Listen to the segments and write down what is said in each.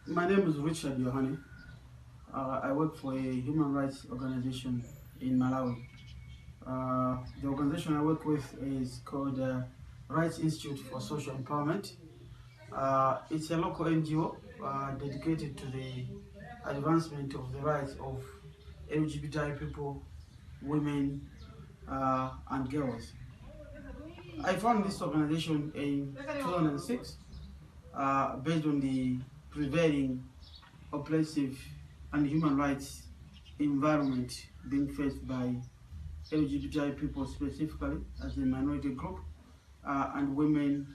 My name is Richard Yohane. I work for a human rights organization in Malawi. The organization I work with is called Rights Institute for Social Empowerment. It's a local NGO dedicated to the advancement of the rights of LGBTI people, women, and girls. I found this organization in 2006 based on the prevailing oppressive and human rights environment being faced by LGBTI people specifically as a minority group, and women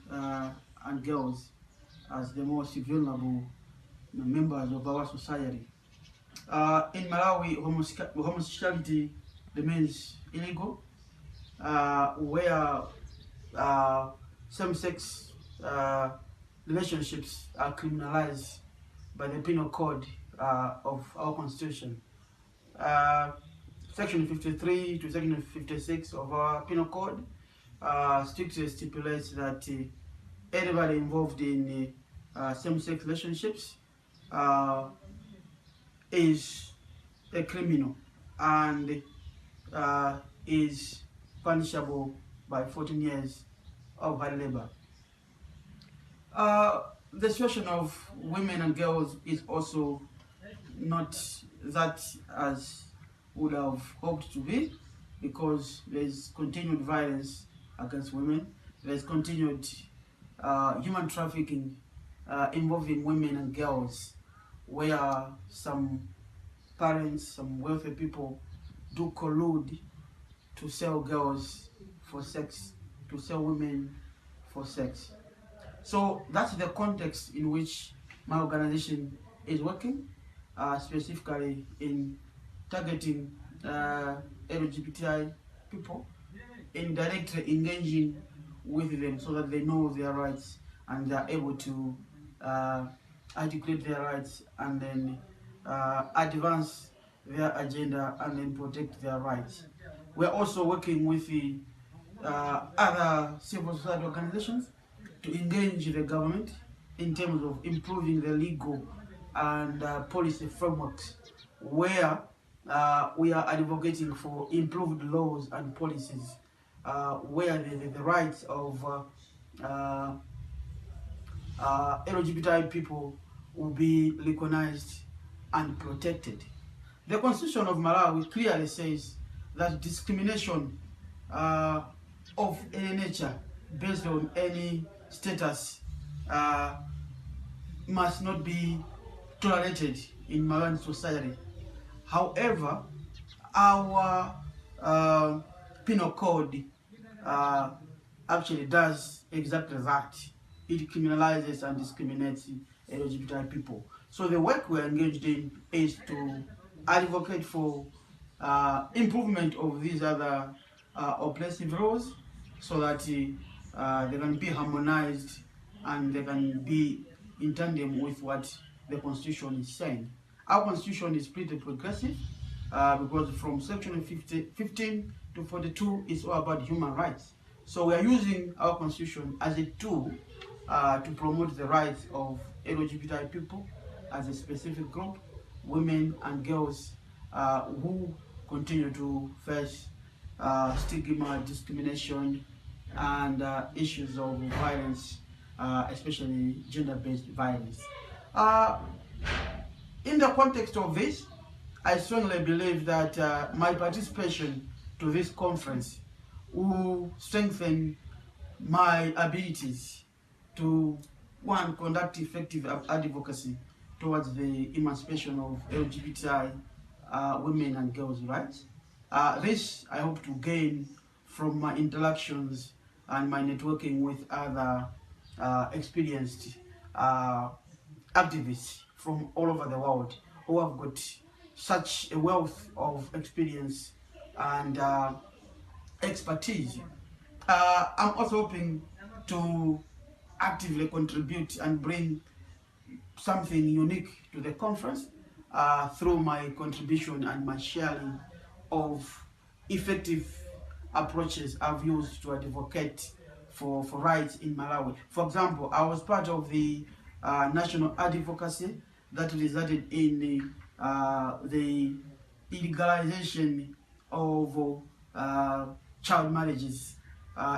and girls as the most vulnerable members of our society. In Malawi, homosexuality remains illegal, where same-sex relationships are criminalized by the penal code of our constitution. Uh, Section 53 to Section 56 of our penal code strictly stipulates that anybody involved in same-sex relationships is a criminal and is punishable by 14 years of hard labor. The situation of women and girls is also not that as would have hoped to be, because there's continued violence against women, there's continued human trafficking involving women and girls, where some parents, some wealthy people do collude to sell girls for sex, to sell women for sex. So that's the context in which my organization is working, specifically in targeting LGBTI people, in directly engaging with them so that they know their rights and they are able to articulate their rights and then advance their agenda and then protect their rights. We're also working with the other civil society organizations to engage the government in terms of improving the legal and policy frameworks, where we are advocating for improved laws and policies, where the rights of LGBTI people will be recognized and protected. The Constitution of Malawi clearly says that discrimination of any nature based on any status must not be tolerated in Malawian society. However, our penal code actually does exactly that. It criminalizes and discriminates LGBTI people. So the work we're engaged in is to advocate for improvement of these other oppressive laws so that they can be harmonized and they can be in tandem with what the Constitution is saying. Our Constitution is pretty progressive because from section 15 to 42 is all about human rights. So we are using our Constitution as a tool to promote the rights of LGBTI people as a specific group, women and girls who continue to face stigma, discrimination, and issues of violence, especially gender-based violence. In the context of this, I strongly believe that my participation to this conference will strengthen my abilities to, one, conduct effective advocacy towards the emancipation of LGBTI women and girls' rights. This I hope to gain from my interactions and my networking with other experienced activists from all over the world who have got such a wealth of experience and expertise. I'm also hoping to actively contribute and bring something unique to the conference through my contribution and my sharing of effective approaches I've used to advocate for rights in Malawi. For example, I was part of the national advocacy that resulted in the illegalization of child marriages.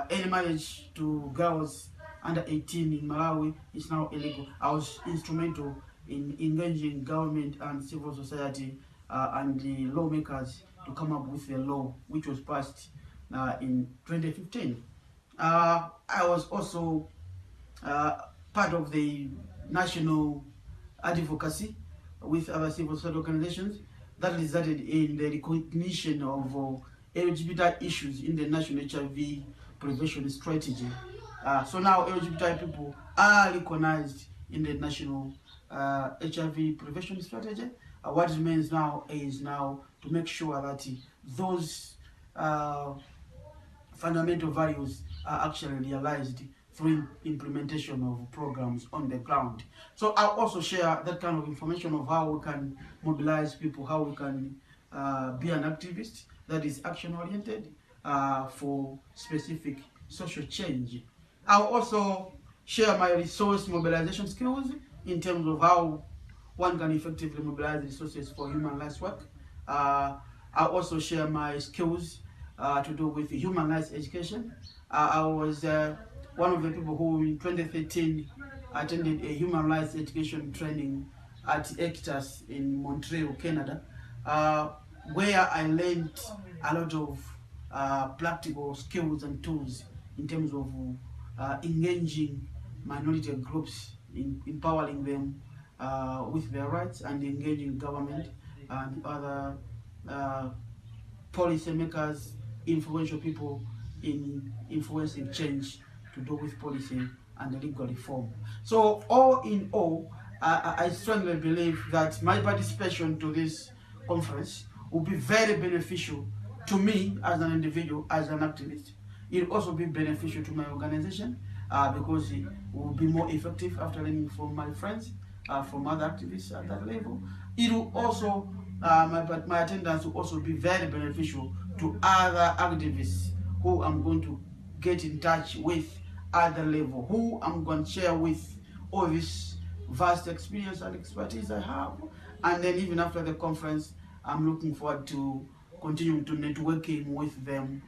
Any marriage to girls under 18 in Malawi is now illegal. I was instrumental in engaging government and civil society and the lawmakers to come up with a law which was passed in 2015. I was also part of the national advocacy with other civil society organizations that resulted in the recognition of LGBT issues in the national HIV prevention strategy. So now LGBT people are recognized in the national HIV prevention strategy. What remains now is to make sure that those fundamental values are actually realized through implementation of programs on the ground. So I'll also share that kind of information of how we can mobilize people, how we can be an activist that is action-oriented for specific social change. I'll also share my resource mobilization skills in terms of how one can effectively mobilize resources for human rights work. I'll also share my skills to do with human rights education. I was one of the people who in 2013 attended a human rights education training at ECTAS in Montreal, Canada, where I learned a lot of practical skills and tools in terms of engaging minority groups, empowering them with their rights, and engaging government and other policymakers, influential people in influencing change to do with policy and legal reform. So all in all, I strongly believe that my participation to this conference will be very beneficial to me as an individual, as an activist. It will also be beneficial to my organization because it will be more effective after learning from my friends, from other activists at that level. It will also, my attendance will also be very beneficial to other activists who I'm going to get in touch with at the level, who I'm going to share with all this vast experience and expertise I have. And then even after the conference, I'm looking forward to continuing to networking with them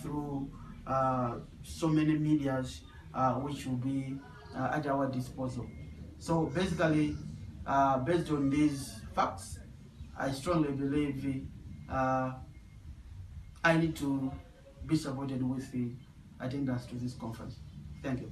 through so many medias which will be at our disposal. So basically, based on these facts, I strongly believe I need to be supported with the attendance to this conference. Thank you.